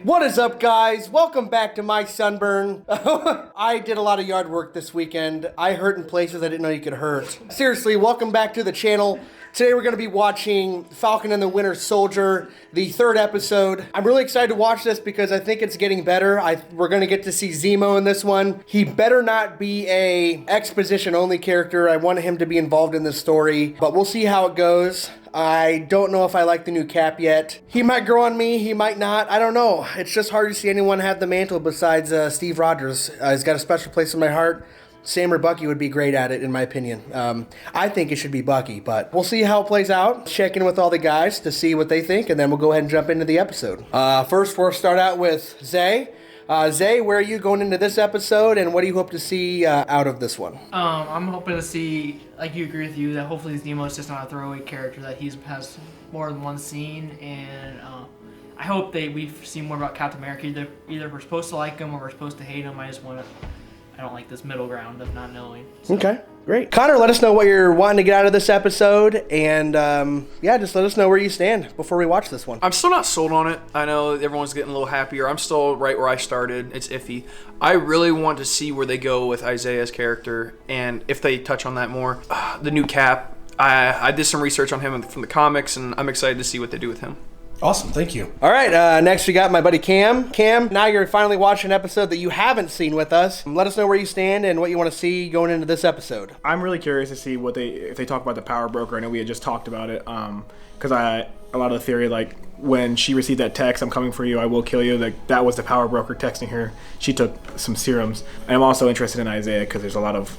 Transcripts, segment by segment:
What is up, guys? Welcome back to my sunburn. I did a lot of yard work this weekend. I hurt in places I didn't know you could hurt. Seriously, welcome back to the channel. Today we're going to be watching Falcon and the Winter Soldier, the third episode. I'm really excited to watch this because I think it's getting better. We're going to get to see Zemo in this one. He better not be a exposition-only character. I want him to be involved in this story, but we'll see how it goes. I don't know if I like the new Cap yet. He might grow on me, he might not. I don't know. It's just hard to see anyone have the mantle besides Steve Rogers. He's got a special place in my heart. Sam or Bucky would be great at it, in my opinion. I think it should be Bucky, but we'll see how it plays out. Check in with all the guys to see what they think, and then we'll go ahead and jump into the episode. First, we'll start out with Zay. Zay, where are you going into this episode, and what do you hope to see out of this one? I'm hoping to see, like you agree with you, that hopefully Zemo is just not a throwaway character, that he has more than one scene, and I hope we see more about Captain America. Either we're supposed to like him or we're supposed to hate him. I don't like this middle ground of not knowing. So. Okay, great. Connor, let us know what you're wanting to get out of this episode, and just let us know where you stand before we watch this one. I'm still not sold on it. I know everyone's getting a little happier. I'm still right where I started. It's iffy. I really want to see where they go with Isaiah's character, and if they touch on that more. The new Cap, I did some research on him from the comics, and I'm excited to see what they do with him. Awesome, thank you. All right, next we got my buddy Cam. Cam, now you're finally watching an episode that you haven't seen with us. Let us know where you stand and what you want to see going into this episode. I'm really curious to see if they talk about the power broker. I know we had just talked about it, because a lot of the theory, like when she received that text, "I'm coming for you, I will kill you," like that was the power broker texting her. She took some serums. And I'm also interested in Isaiah because there's a lot of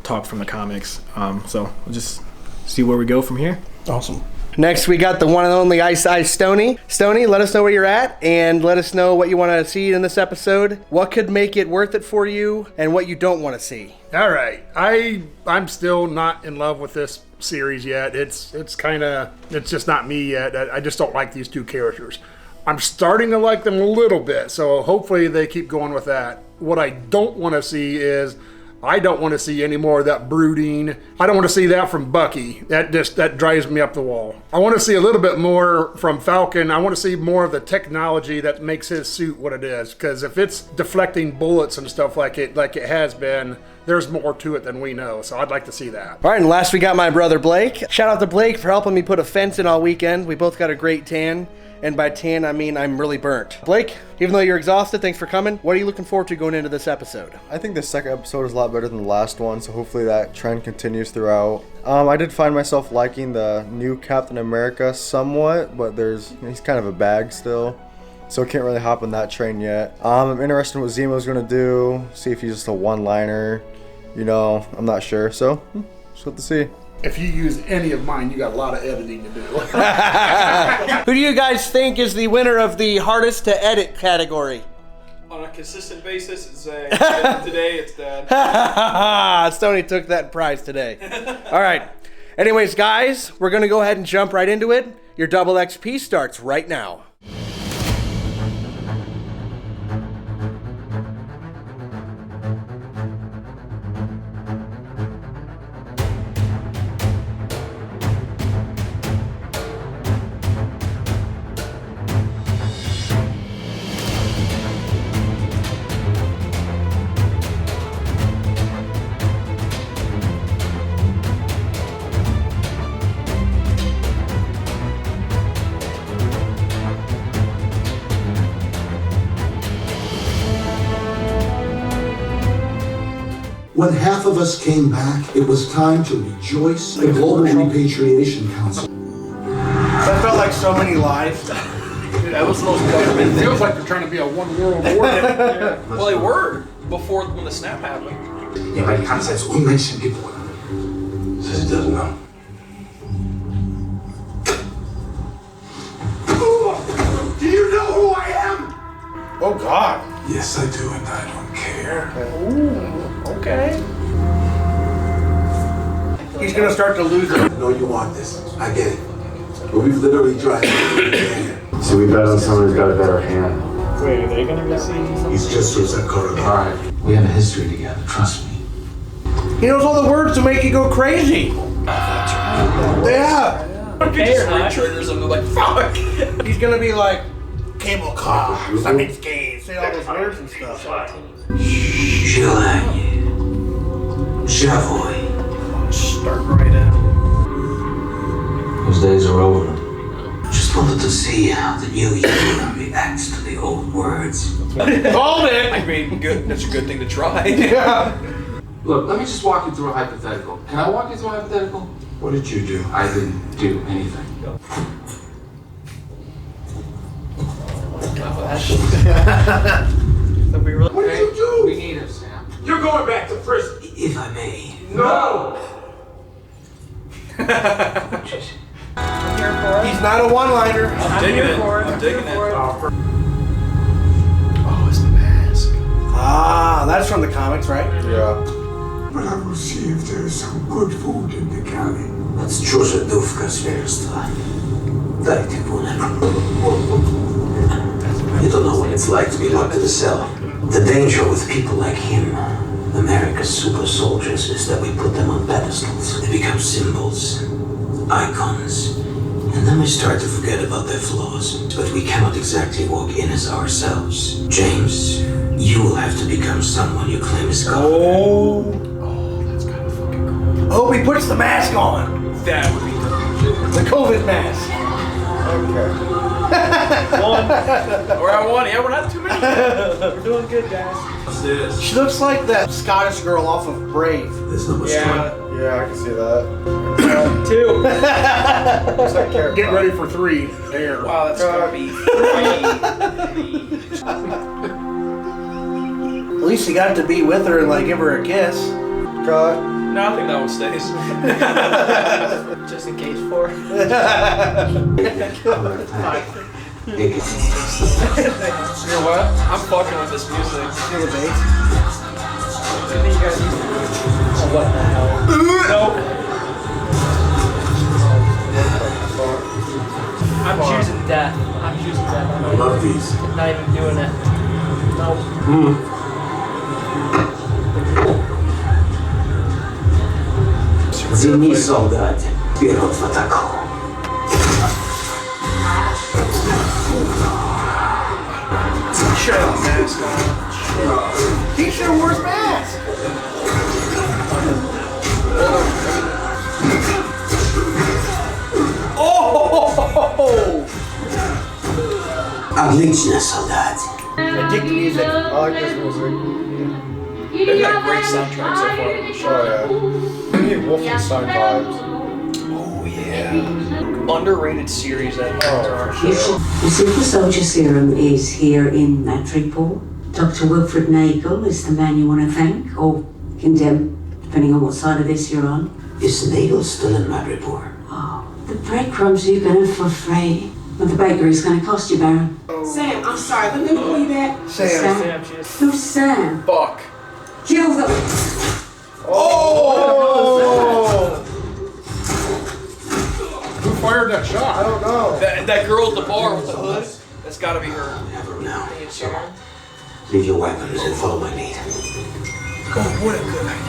talk from the comics. So we'll just see where we go from here. Awesome. Next, we got the one and only Ice Stoney. Stoney, let us know where you're at, and let us know what you want to see in this episode. What could make it worth it for you, and what you don't want to see. All right, I'm still not in love with this series yet. It's just not me yet. I just don't like these two characters. I'm starting to like them a little bit, so hopefully they keep going with that. What I don't want to see is, I don't want to see any more of that brooding. I don't want to see that from Bucky. That drives me up the wall. I want to see a little bit more from Falcon. I want to see more of the technology that makes his suit what it is. Because if it's deflecting bullets and stuff like it has been, there's more to it than we know. So I'd like to see that. All right, and last we got my brother Blake. Shout out to Blake for helping me put a fence in all weekend. We both got a great tan. And by tan, I mean I'm really burnt. Blake, even though you're exhausted, thanks for coming. What are you looking forward to going into this episode? I think the second episode is a lot better than the last one, so hopefully that trend continues throughout. I did find myself liking the new Captain America somewhat, but he's kind of a bag still, so can't really hop on that train yet. I'm interested in what Zemo's going to do, see if he's just a one-liner. I'm not sure, so just have to see. If you use any of mine, you got a lot of editing to do. Who do you guys think is the winner of the hardest to edit category? On a consistent basis, it's Zay. Today, it's Dad. Stoney took that prize today. All right. Anyways, guys, we're going to go ahead and jump right into it. Your double XP starts right now. When half of us came back, it was time to rejoice. The Global Repatriation Council. That felt like so many lives. Dude, that was the most government It thing. feels like they're trying to be a one world order. Well, they were when the snap happened. 你把你看在所难先给我了。这是真的。Do you know who I am? Oh, God. Yes, I do, and I don't care. Okay. He's going to start to lose it. I know you want this. I get it. But we've literally tried to. So we bet on someone who's got a better hand. Wait, are they gonna be seen? He's just Joseph Corrigan. All right. We have a history together. Trust me. He knows all the words to make you go crazy. Yeah. He just re-triggers him to like, fuck. He's gonna be like, cable car. That means gays. Say all those words and stuff. Желание. Живой. Start right in. Those days are over. Just wanted to see how the new year reacts to the old words. Called it! I mean, good. That's a good thing to try. Yeah. Look, let me just walk you through a hypothetical. Can I walk you through a hypothetical? What did you do? I didn't do anything. What did you do? We need him, Sam. You're going back to prison. If I may. No! He's not a one-liner. I'm digging it. I'm digging it. Oh, it's the mask. Ah, that's from the comics, right? Yeah. But I will see if there is some good food in the galley. That's чужедувка зверства. Дайте вон. You don't know what it's like to be locked in a cell. The danger with people like him, America's super soldiers, is that we put them on pedestals. They become symbols, icons, and then we start to forget about their flaws. But we cannot exactly walk in as ourselves. James, you will have to become someone you claim is God. Oh, that's kind of fucking cool. I hope he puts the mask on. That would be good. The COVID mask. Okay. We're at one. Yeah, we're not too many. We're doing good, guys. What's this? She looks like that Scottish girl off of Brave. There's no much Yeah. Yeah, I can see that. Two. What's that character? Get ready for 3. There. Wow, that's gotta be At least he got to be with her and like give her a kiss. Cut. No, I think that one stays. Just in case for. Take it. You know what? I'm fucking with this music. Feel the bass. What the hell? Nope. I'm choosing death. I'm choosing death. I love these. I'm not even doing it. Nope. Зими солдат, вперед в атаку. Shut up, mask on. He should have worn his mask. Oh! Отлично, солдат. I dig the music. I like this music. They've got great soundtrack so far. Oh yeah. We need Wolfenstein vibes. Oh yeah. Underrated series that The super soldier serum is here in that pool. Dr. Wilfred Nagel is the man you want to thank, or condemn, depending on what side of this you're on. Is Nagel still in my report? Oh, the breadcrumbs you're gonna for free. But the bakery's gonna cost you, Baron. Sam, I'm sorry, let me believe that. Sam. Who's Sam? Fuck. Kill them. Oh! Who fired that shot? I don't know. That girl at the bar with the hood. That's gotta be her. Never know. Leave your weapons and follow my lead. God, what a good idea.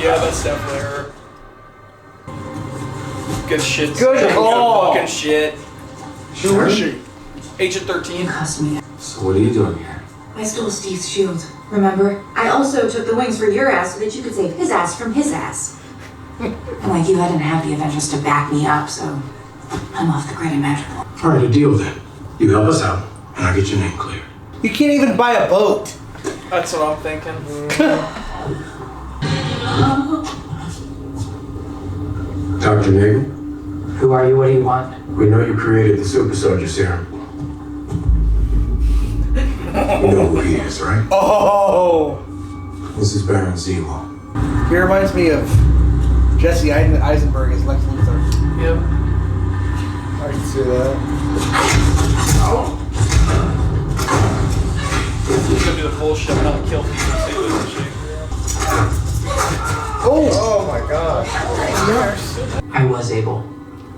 Yeah, that's definitely her. Good shit. Good call. Fucking shit. Who is she? Agent 13. Cost me. So what are you doing here? I stole Steve's shield. Remember? I also took the wings for your ass so that you could save his ass from his ass. And like you, I didn't have the Avengers to back me up, so I'm off the grid and magical. All right, a deal then. You help us out, and I'll get your name cleared. You can't even buy a boat. That's what I'm thinking. Dr. Nagel, Who are you? What do you want? we know you created the super soldier serum. You know who he is, right? Oh! This is Baron Zemo. He reminds me of Jesse Eisenberg as Lex Luthor. Yep. I can see that. He's gonna do the bullshit and not kill people too, isn't she? Oh my god. I was able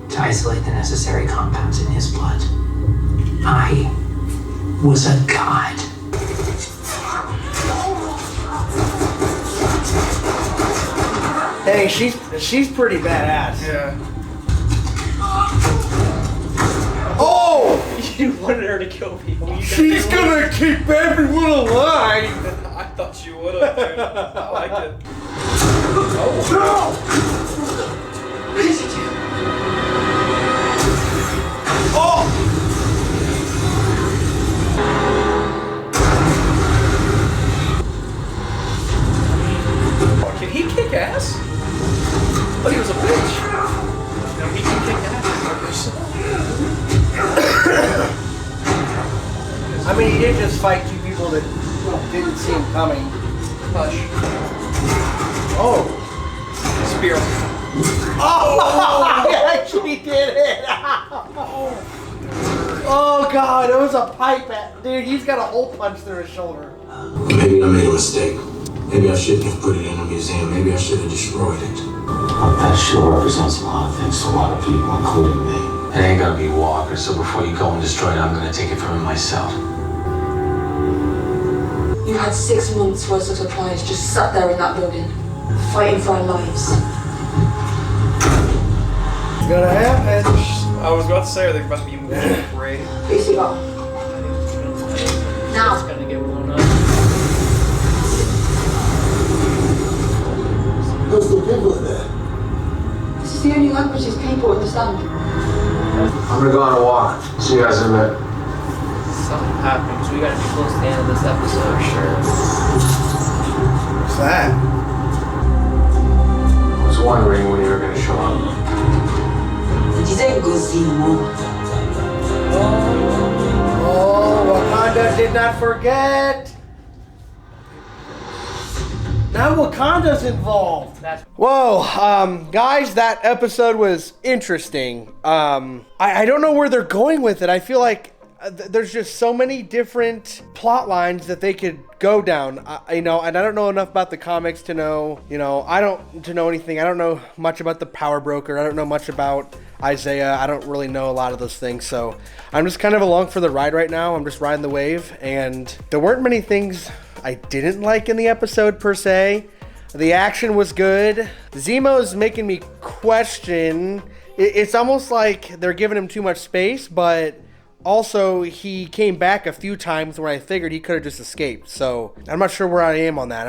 to isolate the necessary compounds in his blood. I was a god. Hey, she's pretty badass. Yeah. wanted her to kill people. She's gonna keep everyone alive! I thought you would have, dude. I like it. No! What did you do? Oh! Can he kick ass? But he was a bitch. No, he can kick ass. I mean, he did just fight two people that didn't see him coming. Hush. Oh. Spear. Oh! He actually did it! Oh god, it was a pipe. Dude, he's got a hole punch through his shoulder. Maybe I made a mistake. Maybe I shouldn't have put it in a museum. Maybe I should have destroyed it. That sure represents a lot of things to a lot of people, including me. It ain't gonna be Walker, so before you go and destroy it, I'm gonna take it from him myself. You had 6 months worth of supplies just sat there in that building, fighting for our lives. It's gonna happen. I was about to say, are they about to be more great? Easy go. Now. It's gonna get blown up. Those two people in there. This is the only language these people understand. I'm gonna go on a walk. See you guys in a minute. Something happened, so we gotta be close to the end of this episode for sure. What's that? I was wondering when you were gonna show up. Oh, Wakanda did not forget. Now Wakanda's involved. Whoa, guys, that episode was interesting. I don't know where they're going with it. I feel like there's just so many different plot lines that they could go down. And I don't know enough about the comics to know, I don't know anything. I don't know much about the Power Broker. I don't know much about Isaiah. I don't really know a lot of those things. So I'm just kind of along for the ride right now. I'm just riding the wave. And there weren't many things I didn't like in the episode per se. The action was good. Zemo is making me question. It's almost like they're giving him too much space, but also he came back a few times where I figured he could have just escaped. So I'm not sure where I am on that.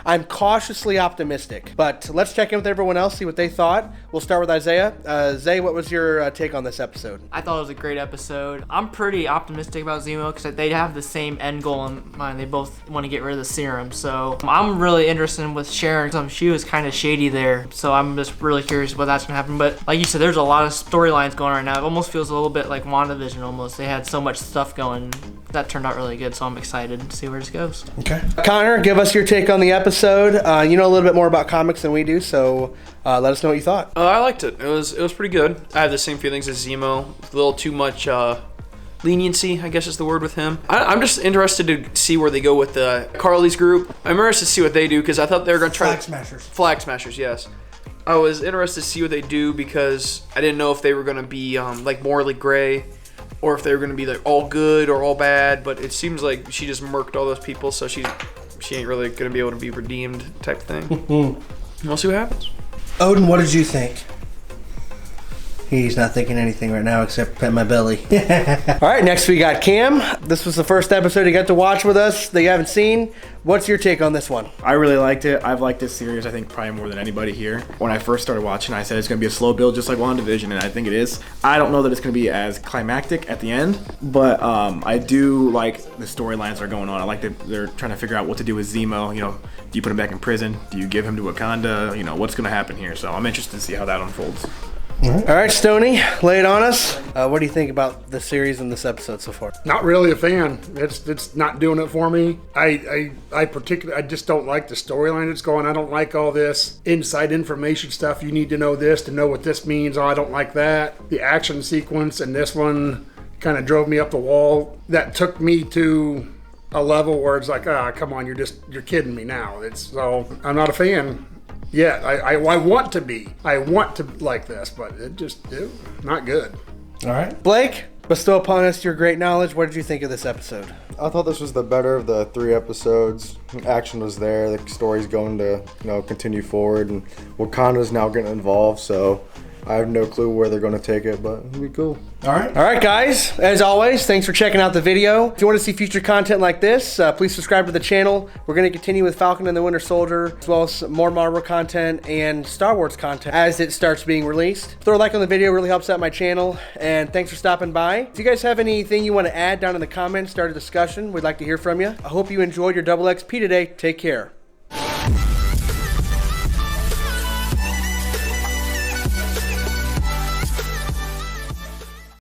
I'm cautiously optimistic. But let's check in with everyone else, see what they thought. We'll start with Isaiah. Zay, what was your take on this episode? I thought it was a great episode. I'm pretty optimistic about Zemo because they have the same end goal in mind. They both want to get rid of the serum. So I'm really interested with Sharon. She was kind of shady there. So I'm just really curious what that's going to happen. But like you said, there's a lot of storylines going right now. It almost feels a little bit like WandaVision almost. They had so much stuff going. That turned out really good. So I'm excited to see where this goes. Okay. Connor, give us your take on the episode. You know a little bit more about comics than we do. So let us know what you thought. I liked it. It was pretty good. I have the same feelings as Zemo. A little too much leniency, I guess is the word with him. I'm just interested to see where they go with Carly's group. I'm interested to see what they do because I thought they were going to try Flag Smashers. Flag Smashers, yes. I was interested to see what they do because I didn't know if they were going to be like morally gray or if they were going to be like all good or all bad. But it seems like she just murked all those people, so she ain't really going to be able to be redeemed type thing. We'll see what happens. Odin, what did you think? He's not thinking anything right now except pet my belly. All right, next we got Cam. This was the first episode you got to watch with us that you haven't seen. What's your take on this one? I really liked it. I've liked this series, I think, probably more than anybody here. When I first started watching, I said it's going to be a slow build just like WandaVision, and I think it is. I don't know that it's going to be as climactic at the end, but I do like the storylines that are going on. I like that they're trying to figure out what to do with Zemo. Do you put him back in prison? Do you give him to Wakanda? What's going to happen here? So I'm interested to see how that unfolds. All right, Stoney, lay it on us. What do you think about the series and this episode so far? Not really a fan. It's not doing it for me. I just don't like the storyline that's going. I don't like all this inside information stuff. You need to know this to know what this means. Oh, I don't like that. The action sequence in this one kind of drove me up the wall. That took me to a level where it's like, come on, you're kidding me now. So I'm not a fan. Yeah, I want to be. I want to like this, but it not good. All right. Blake, bestow upon us your great knowledge. What did you think of this episode? I thought this was the better of the 3 episodes. Action was there. The story's going to continue forward, and Wakanda's now getting involved. So I have no clue where they're going to take it, but it'll be cool. All right, guys. As always, thanks for checking out the video. If you want to see future content like this, please subscribe to the channel. We're going to continue with Falcon and the Winter Soldier, as well as more Marvel content and Star Wars content as it starts being released. Throw a like on the video, really helps out my channel. And thanks for stopping by. If you guys have anything you want to add down in the comments, start a discussion, we'd like to hear from you. I hope you enjoyed your double XP today. Take care.